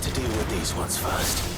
To deal with these ones first.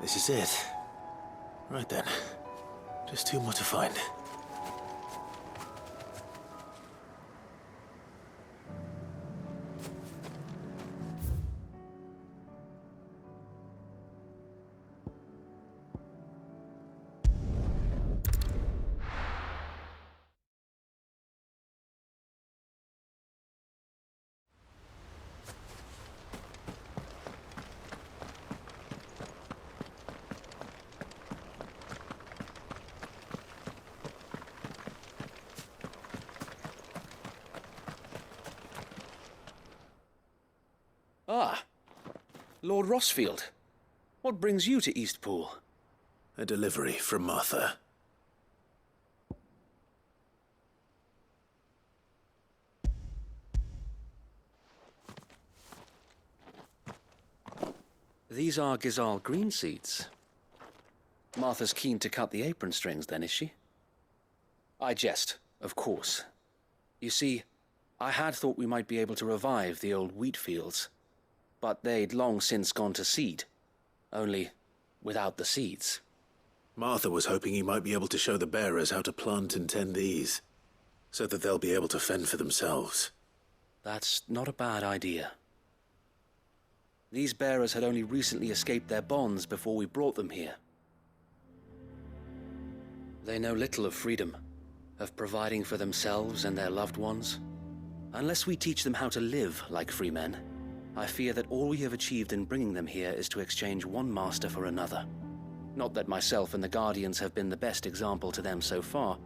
This is it. Right then. Just two more to find. Ah, Lord Rossfield. What brings you to Eastpool? A delivery from Martha. These are Gizal green seeds. Martha's keen to cut the apron strings then, is she? I jest, of course. You see, I had thought we might be able to revive the old wheat fields. But they'd long since gone to seed, only without the seeds. Martha was hoping he might be able to show the bearers how to plant and tend these, so that they'll be able to fend for themselves. That's not a bad idea. These bearers had only recently escaped their bonds before we brought them here. They know little of freedom, of providing for themselves and their loved ones. Unless we teach them how to live like free men, I fear that all we have achieved in bringing them here is to exchange one master for another. Not that myself and the Guardians have been the best example to them so far,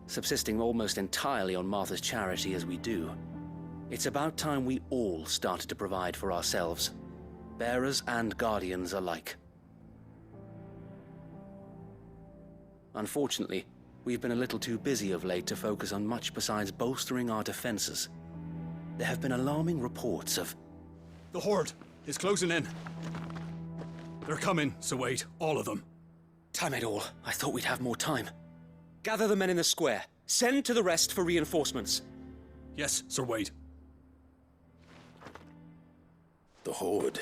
subsisting almost entirely on Martha's charity as we do, it's about time we all started to provide for ourselves, bearers and guardians alike. Unfortunately, we've been a little too busy of late to focus on much besides bolstering our defenses. There have been alarming reports of... The Horde is closing in. They're coming, so wait, all of them. Time it all. I thought we'd have more time. Gather the men in the square. Send to the rest for reinforcements. Yes, Sir Wade. The Horde.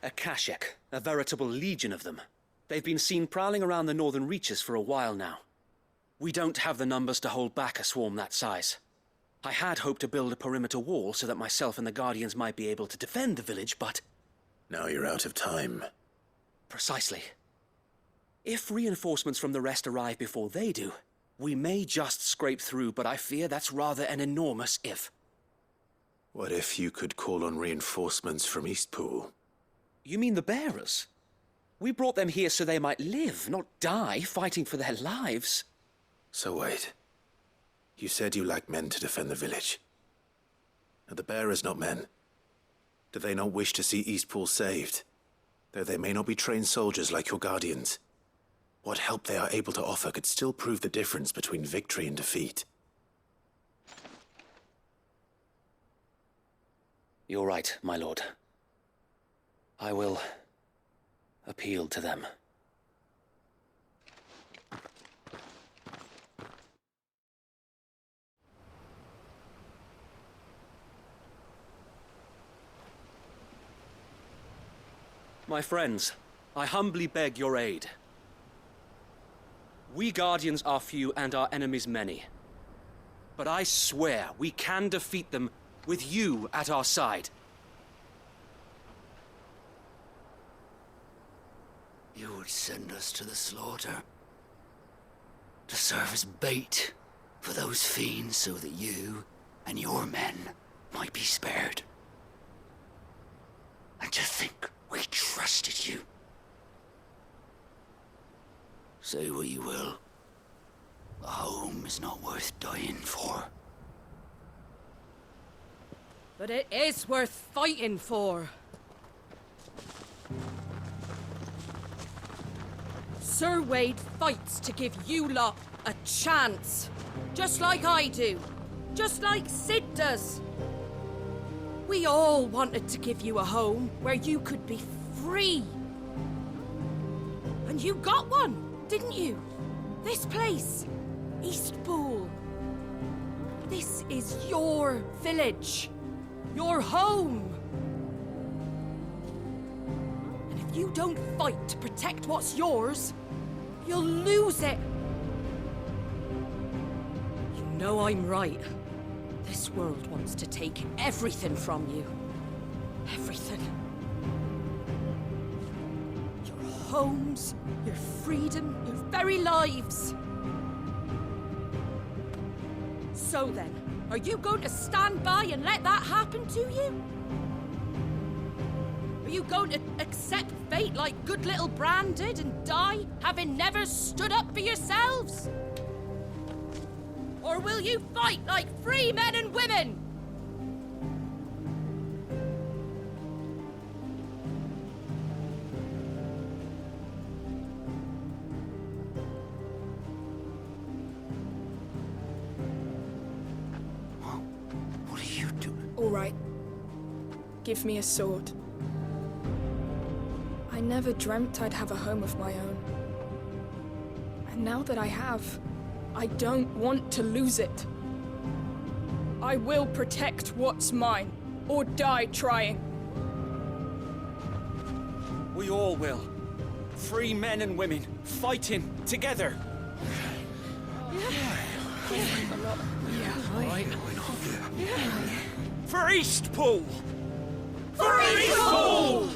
A Kashek, a veritable legion of them. They've been seen prowling around the northern reaches for a while now. We don't have the numbers to hold back a swarm that size. I had hoped to build a perimeter wall so that myself and the Guardians might be able to defend the village, but... Now you're out of time. Precisely. If reinforcements from the rest arrive before they do, we may just scrape through, but I fear that's rather an enormous if. What if you could call on reinforcements from Eastpool? You mean the bearers? We brought them here so they might live, not die, fighting for their lives. So wait. You said you lack men to defend the village. Are the bearers not men? Do they not wish to see Eastpool saved? Though they may not be trained soldiers like your guardians, what help they are able to offer could still prove the difference between victory and defeat. You're right, my lord. I will appeal to them. My friends, I humbly beg your aid. We Guardians are few and our enemies many. But I swear we can defeat them with you at our side. You would send us to the slaughter, to serve as bait for those fiends so that you and your men might be spared. And to think we trusted you. Say what you will, a home is not worth dying for. But it is worth fighting for. Sir Wade fights to give you lot a chance. Just like I do. Just like Sid does. We all wanted to give you a home where you could be free. And you got one, didn't you? This place, Eastpool. This is your village. Your home. And if you don't fight to protect what's yours, you'll lose it. You know I'm right. This world wants to take everything from you. Everything. Your homes, your freedom, your very lives. So then, are you going to stand by and let that happen to you? Are you going to accept fate like good little Bran did and die, having never stood up for yourselves? Or will you fight like free men and women? What are you doing? All right. Give me a sword. I never dreamt I'd have a home of my own. And now that I have, I don't want to lose it. I will protect what's mine, or die trying. We all will. Free men and women, fighting together. For Eastpool! For Eastpool!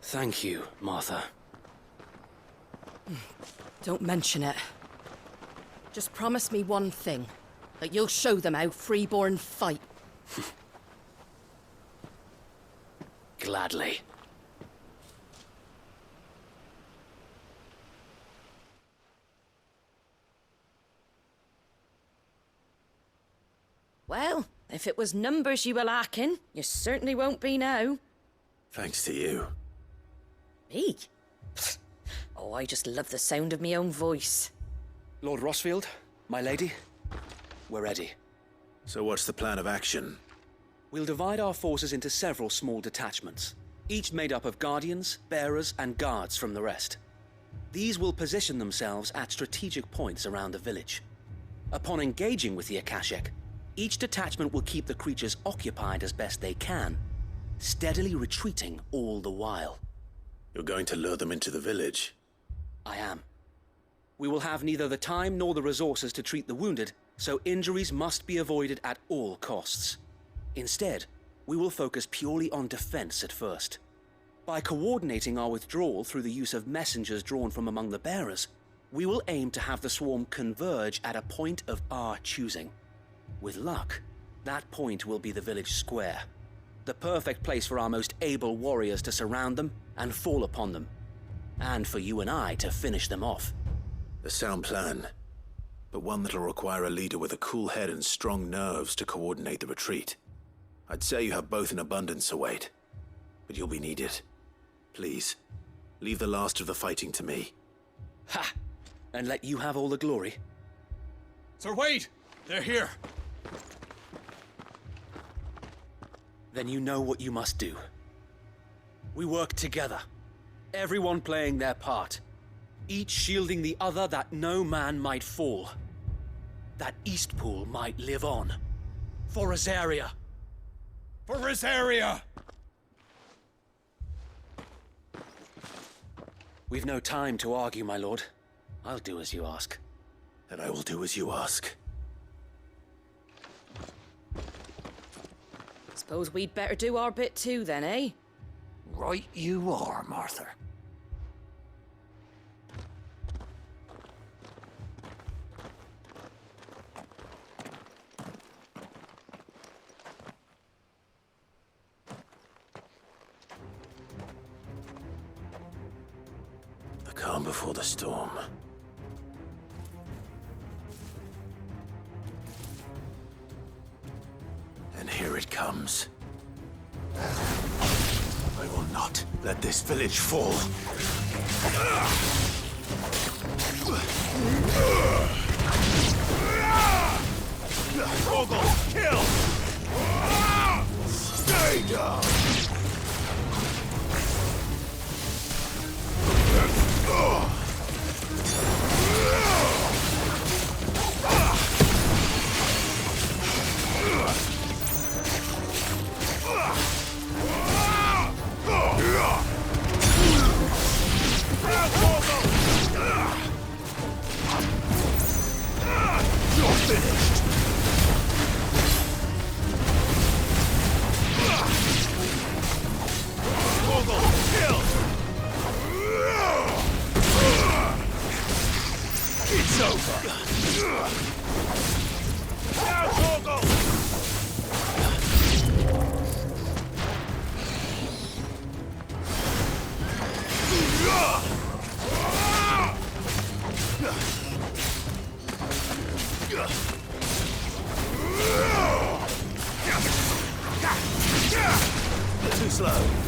Thank you, Martha. Don't mention it. Just promise me one thing. That you'll show them how freeborn fight. Gladly. Well, if it was numbers you were lacking, you certainly won't be now. Thanks to you. Me? Oh, I just love the sound of my own voice. Lord Rossfield, my lady, we're ready. So what's the plan of action? We'll divide our forces into several small detachments, each made up of guardians, bearers, and guards from the rest. These will position themselves at strategic points around the village. Upon engaging with the Akashic, each detachment will keep the creatures occupied as best they can, steadily retreating all the while. You're going to lure them into the village? I am. We will have neither the time nor the resources to treat the wounded, so injuries must be avoided at all costs. Instead, we will focus purely on defense at first. By coordinating our withdrawal through the use of messengers drawn from among the bearers, we will aim to have the swarm converge at a point of our choosing. With luck, that point will be the village square, the perfect place for our most able warriors to surround them and fall upon them, and for you and I to finish them off. A sound plan, but one that'll require a leader with a cool head and strong nerves to coordinate the retreat. I'd say you have both in abundance, Await, but you'll be needed. Please, leave the last of the fighting to me. Ha! And let you have all the glory? Sir Wade! They're here! Then you know what you must do. We work together, everyone playing their part, each shielding the other that no man might fall, that Eastpool might live on. For Rosaria! For Rosaria! We've no time to argue, my lord. I'll do as you ask. And I will do as you ask. Suppose we'd better do our bit too then, eh? Right you are, Martha. The calm before the storm. And here it comes. I will not let this village fall. Ogle, kill! Stay down! Too slow.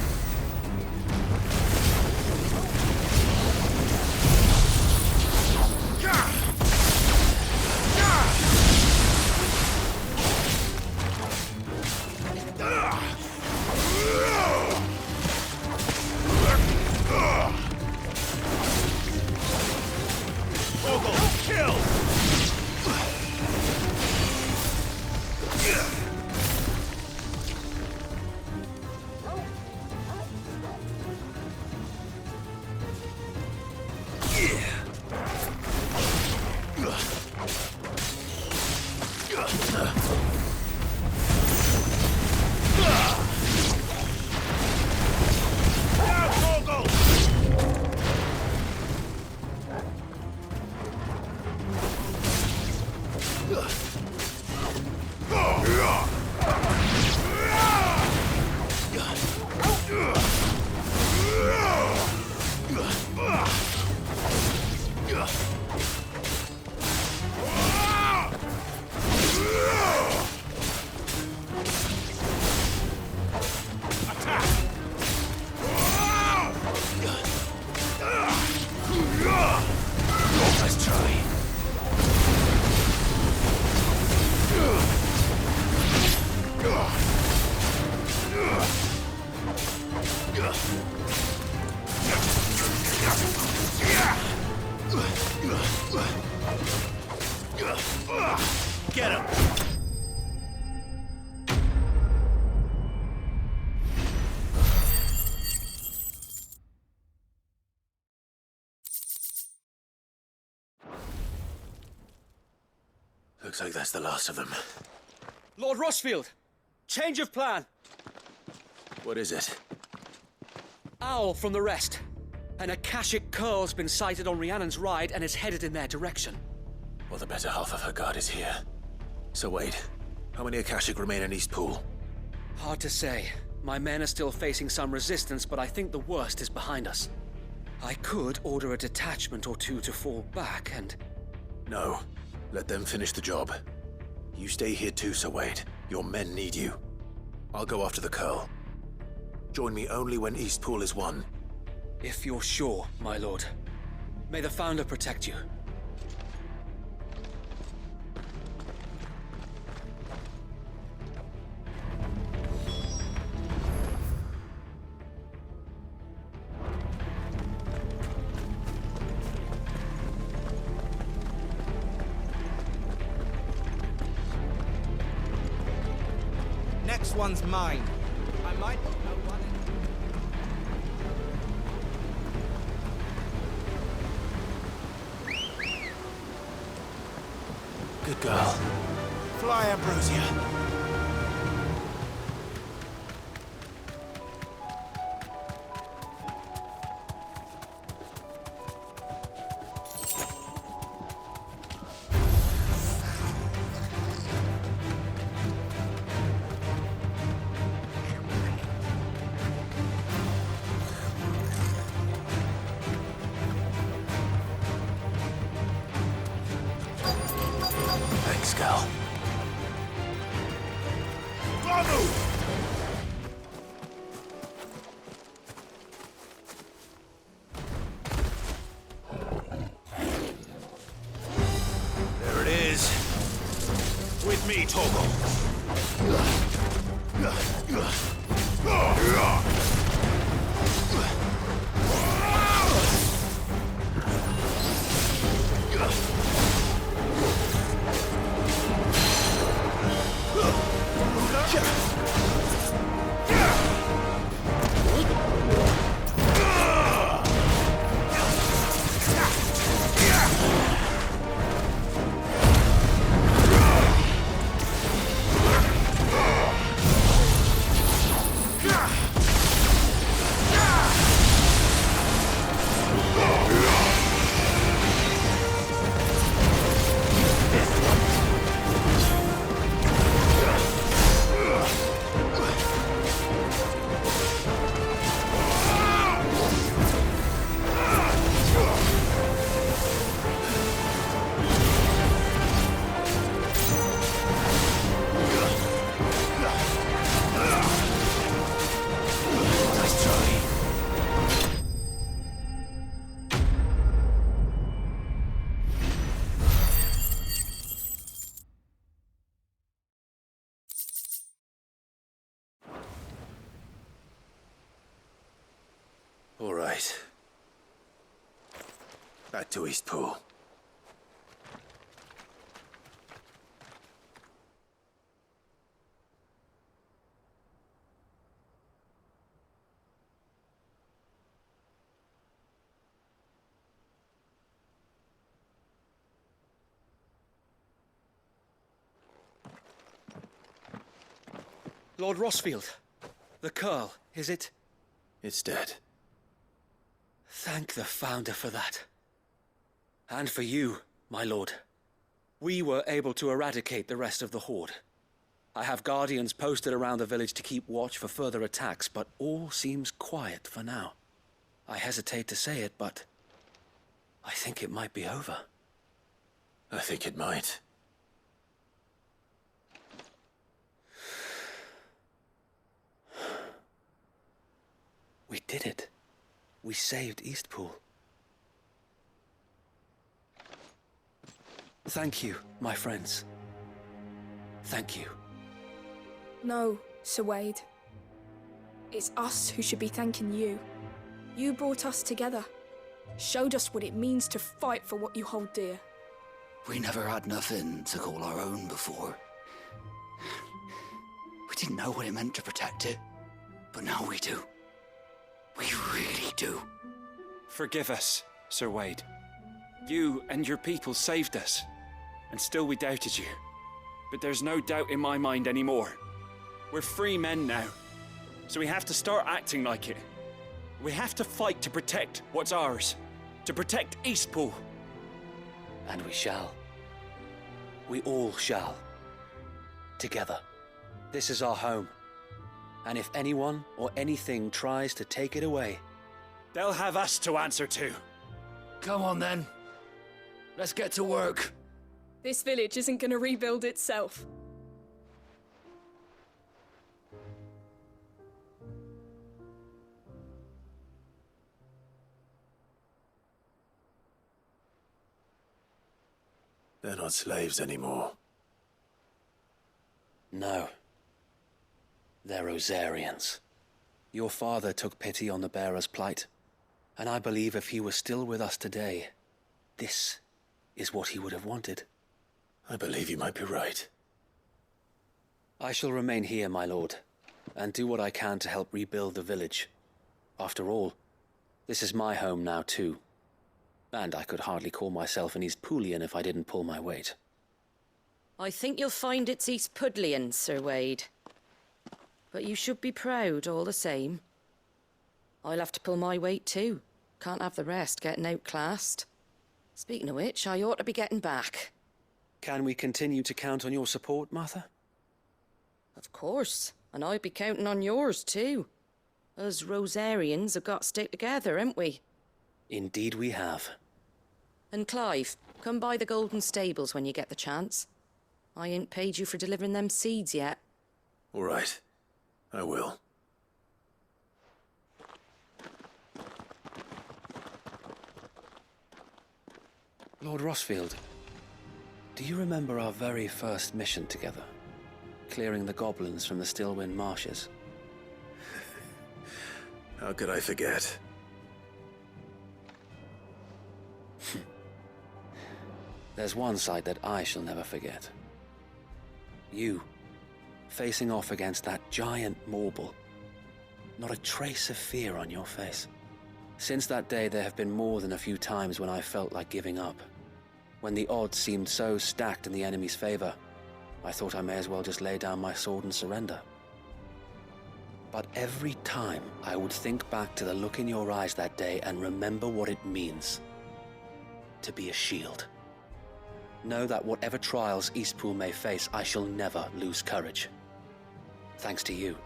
Looks like that's the last of them. Lord Rossfield! Change of plan! What is it? Owl from the rest. An Akashic curl's been sighted on Rhiannon's ride and is headed in their direction. Well, the better half of her guard is here. So wait, how many Akashic remain in Eastpool? Hard to say. My men are still facing some resistance, but I think the worst is behind us. I could order a detachment or two to fall back and... No. Let them finish the job. You stay here too, Sir Wade. Your men need you. I'll go after the Curl. Join me only when Eastpool is won. If you're sure, my lord. May the Founder protect you. Next one's mine. I might know what it... Good girl. Fly, Ambrosia. Thanks, Cal. There it is. With me, Torgal. All right. Back to Eastpool. Lord Rossfield, the Curl, is it? It's dead. Thank the Founder for that. And for you, my lord. We were able to eradicate the rest of the Horde. I have guardians posted around the village to keep watch for further attacks, but all seems quiet for now. I hesitate to say it, but I think it might be over. I think it might. We did it. We saved Eastpool. Thank you, my friends. Thank you. No, Sir Wade. It's us who should be thanking you. You brought us together. Showed us what it means to fight for what you hold dear. We never had nothing to call our own before. We didn't know what it meant to protect it, but now we do. We really do. Forgive us, Sir Wade. You and your people saved us, and still we doubted you. but there's no doubt in my mind anymore. We're free men now, so we have to start acting like it. We have to fight to protect what's ours, to protect Eastpool. And we shall. We all shall. Together. This is our home. And if anyone or anything tries to take it away, they'll have us to answer to. Come on then. Let's get to work. This village isn't gonna rebuild itself. They're not slaves anymore. no. They're Rosarians. Your father took pity on the bearer's plight, and I believe if he were still with us today, this is what he would have wanted. I believe you might be right. I shall remain here, my lord, and do what I can to help rebuild the village. After all, this is my home now too, and I could hardly call myself an Eastpoolian if I didn't pull my weight. I think you'll find it's East Pudlian, Sir Wade. But you should be proud all the same. I'll have to pull my weight too. Can't have the rest getting outclassed. Speaking of which, I ought to be getting back. Can we continue to count on your support, Martha? Of course, and I'd be counting on yours too. Us Rosarians have got to stick together, haven't we? Indeed we have. And Clive, come by the Golden Stables when you get the chance. I ain't paid you for delivering them seeds yet. All right. I will. Lord Rossfield, do you remember our very first mission together? Clearing the goblins from the Stillwind marshes? How could I forget? There's one sight that I shall never forget. You, facing off against that giant Morble. Not a trace of fear on your face. Since that day, there have been more than a few times when I felt like giving up. When the odds seemed so stacked in the enemy's favor, I thought I may as well just lay down my sword and surrender. But every time, I would think back to the look in your eyes that day and remember what it means to be a shield. Know that whatever trials Eastpool may face, I shall never lose courage. Thanks to you.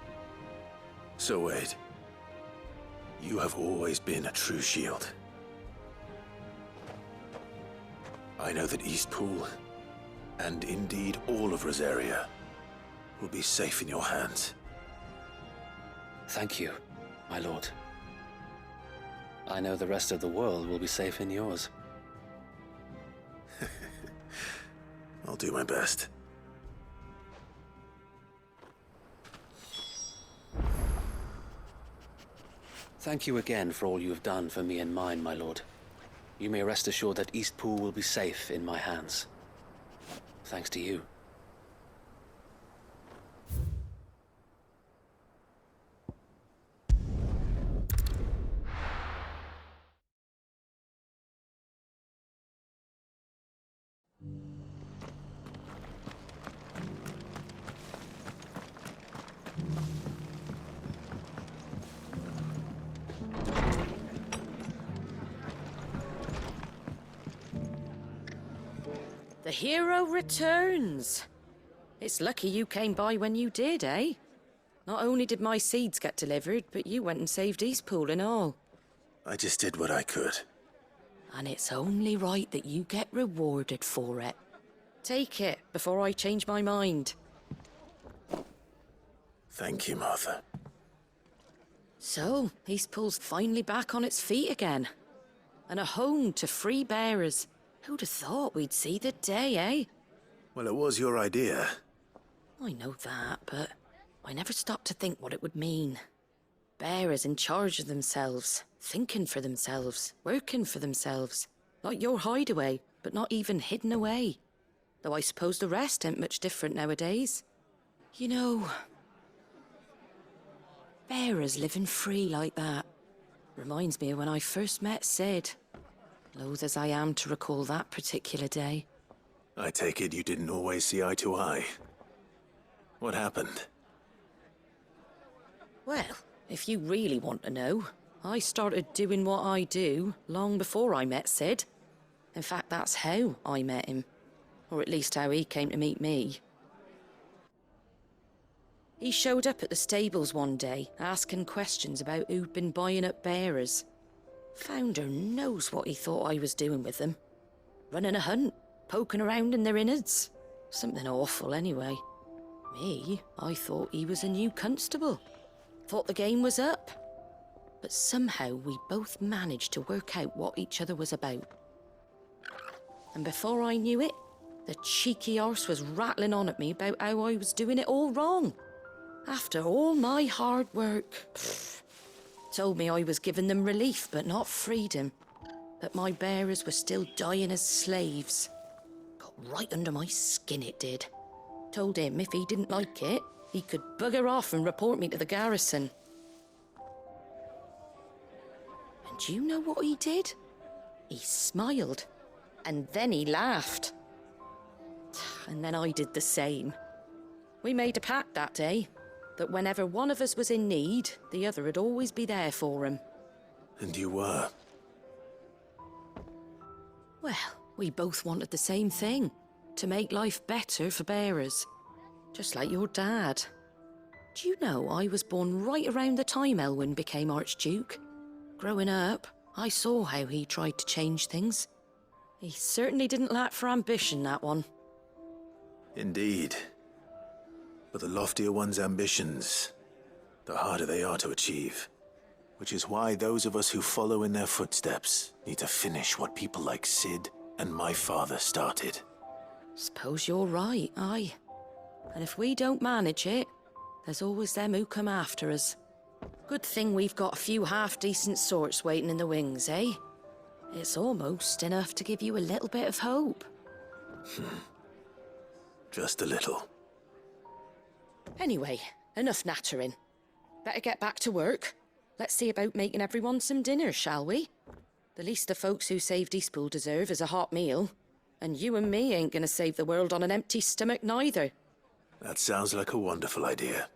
So Wade, you have always been a true shield. I know that Eastpool, and indeed all of Rosaria, will be safe in your hands. Thank you, my lord. I know the rest of the world will be safe in yours. I'll do my best. Thank you again for all you have done for me and mine, my lord. You may rest assured that Eastpool will be safe in my hands. Thanks to you. The hero returns. It's lucky you came by when you did, eh? Not only did my seeds get delivered, but you went and saved Eastpool and all. I just did what I could. And it's only right that you get rewarded for it. Take it before I change my mind. Thank you, Martha. So, Eastpool's finally back on its feet again. And a home to free bearers. Who'd have thought we'd see the day, eh? Well, it was your idea. I know that, but I never stopped to think what it would mean. Bearers in charge of themselves, thinking for themselves, working for themselves. Like your hideaway, but not even hidden away. Though I suppose the rest ain't much different nowadays. You know, bearers living free like that reminds me of when I first met Sid. Loath as I am to recall that particular day. I take it you didn't always see eye to eye. What happened? Well, if you really want to know, I started doing what I do long before I met Sid. In fact, that's how I met him. Or at least how he came to meet me. He showed up at the stables one day, asking questions about who'd been buying up bearers. Founder knows what he thought I was doing with them. Running a hunt, poking around in their innards. Something awful, anyway. Me, I thought he was a new constable. Thought the game was up. But somehow we both managed to work out what each other was about. And before I knew it, the cheeky arse was rattling on at me about how I was doing it all wrong. After all my hard work. Told me I was giving them relief, but not freedom. That my bearers were still dying as slaves. Got right under my skin, it did. Told him if he didn't like it, he could bugger off and report me to the garrison. And do you know what he did? He smiled. And then he laughed. And then I did the same. We made a pact that day, that whenever one of us was in need, the other would always be there for him. And you were? Well, we both wanted the same thing. To make life better for bearers. Just like your dad. Do you know I was born right around the time Elwyn became Archduke? Growing up, I saw how he tried to change things. He certainly didn't lack for ambition, that one. Indeed. But the loftier one's ambitions, the harder they are to achieve. Which is why those of us who follow in their footsteps need to finish what people like Sid and my father started. Suppose you're right, aye. And if we don't manage it, there's always them who come after us. Good thing we've got a few half-decent sorts waiting in the wings, eh? It's almost enough to give you a little bit of hope. Just a little. Anyway, enough nattering. Better get back to work. Let's see about making everyone some dinner, shall we? The least the folks who saved Eastpool deserve is a hot meal. And you and me ain't gonna save the world on an empty stomach neither. That sounds like a wonderful idea.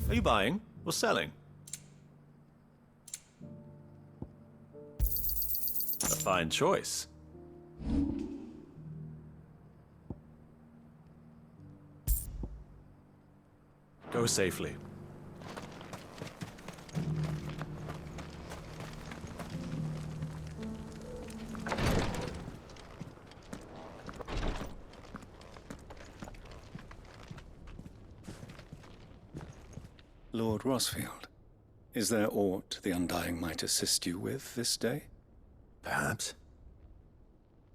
Are you buying or selling? A fine choice. Go safely. Lord Rosfield, is there aught the Undying might assist you with this day? Perhaps.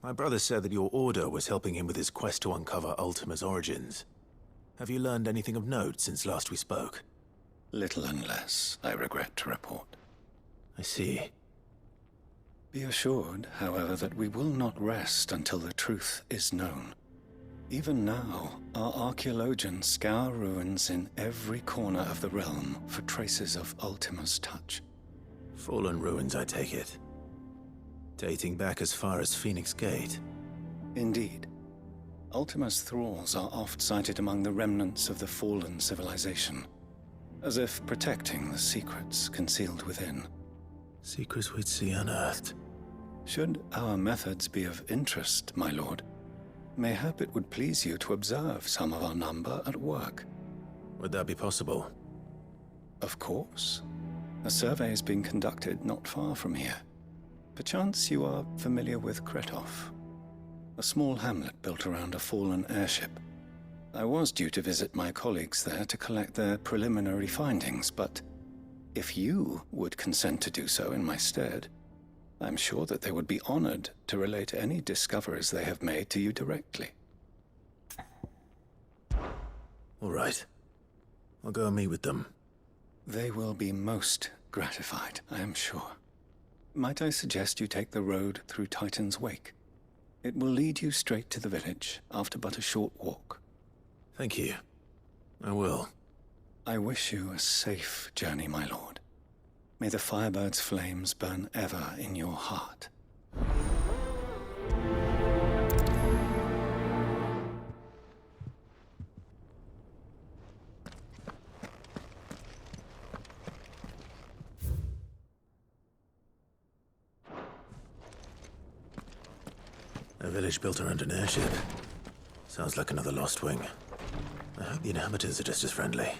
My brother said that your order was helping him with his quest to uncover Ultima's origins. Have you learned anything of note since last we spoke? Little unless, I regret to report. I see. Be assured, however, that we will not rest until the truth is known. Even now, our archaeologians scour ruins in every corner of the realm for traces of Ultima's touch. Fallen ruins, I take it. Dating back as far as Phoenix Gate. Indeed. Ultima's thralls are oft sighted among the remnants of the fallen civilization, as if protecting the secrets concealed within. Secrets we'd see unearthed. Should our methods be of interest, my lord, mayhap it would please you to observe some of our number at work. Would that be possible? Of course. A survey is being conducted not far from here. Perchance you are familiar with Kretov, a small hamlet built around a fallen airship. I was due to visit my colleagues there to collect their preliminary findings, but if you would consent to do so in my stead, I'm sure that they would be honored to relate any discoveries they have made to you directly. All right. I'll go and meet with them. They will be most gratified, I am sure. Might I suggest you take the road through Titan's Wake? It will lead you straight to the village after but a short walk. Thank you. I will. I wish you a safe journey, my lord. May the Firebird's flames burn ever in your heart. A village built around an airship. Sounds like another Lost Wing. I hope the inhabitants are just as friendly.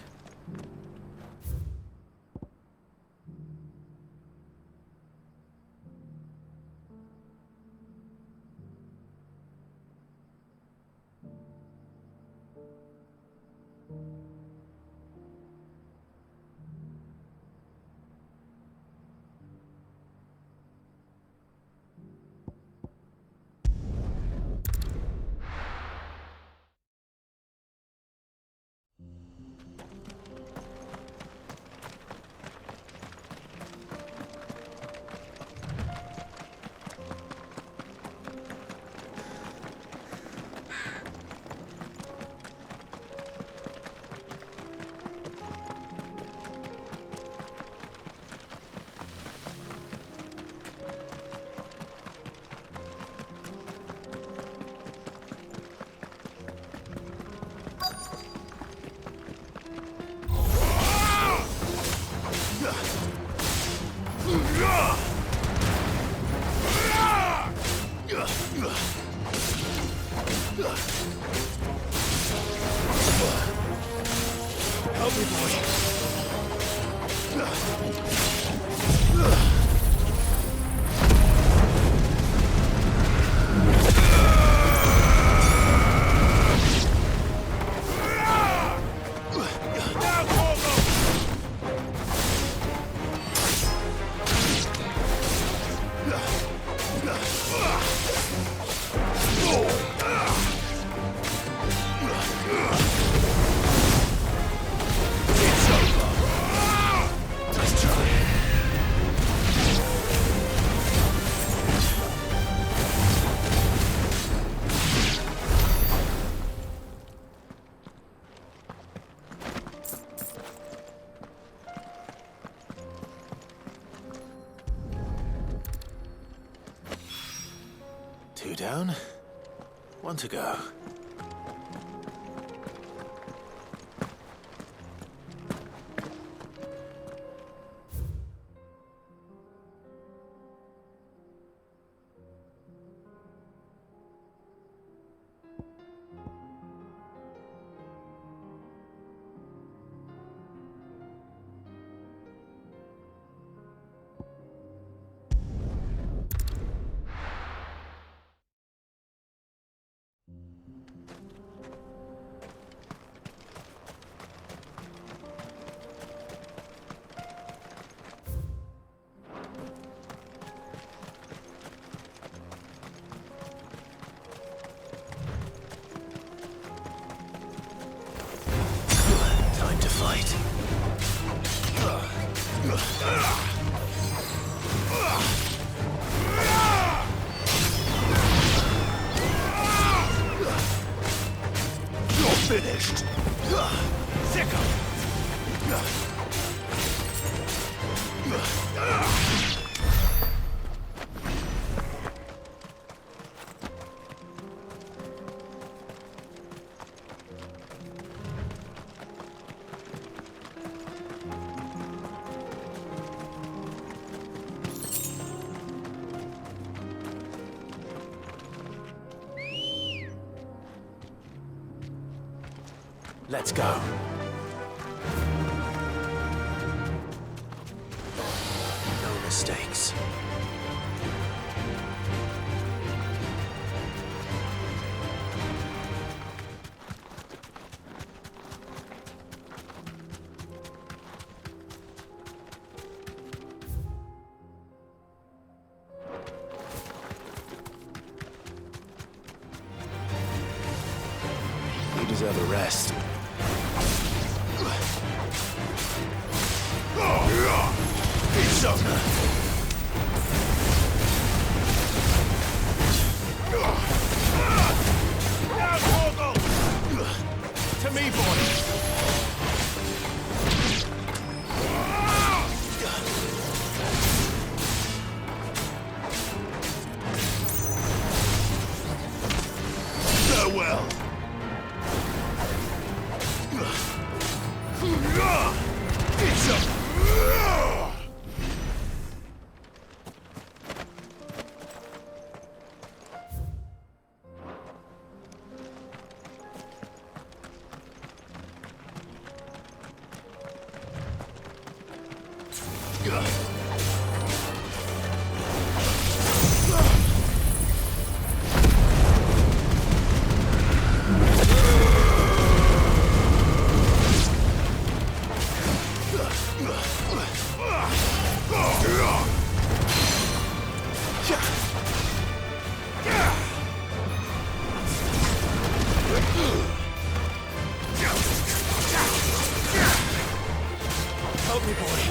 Help me, boy. Two down, one to go. Time to fight. You're finished. Sick of it. Let's go. No mistakes. You deserve a rest. To me, boy! Farewell. Help me, boy.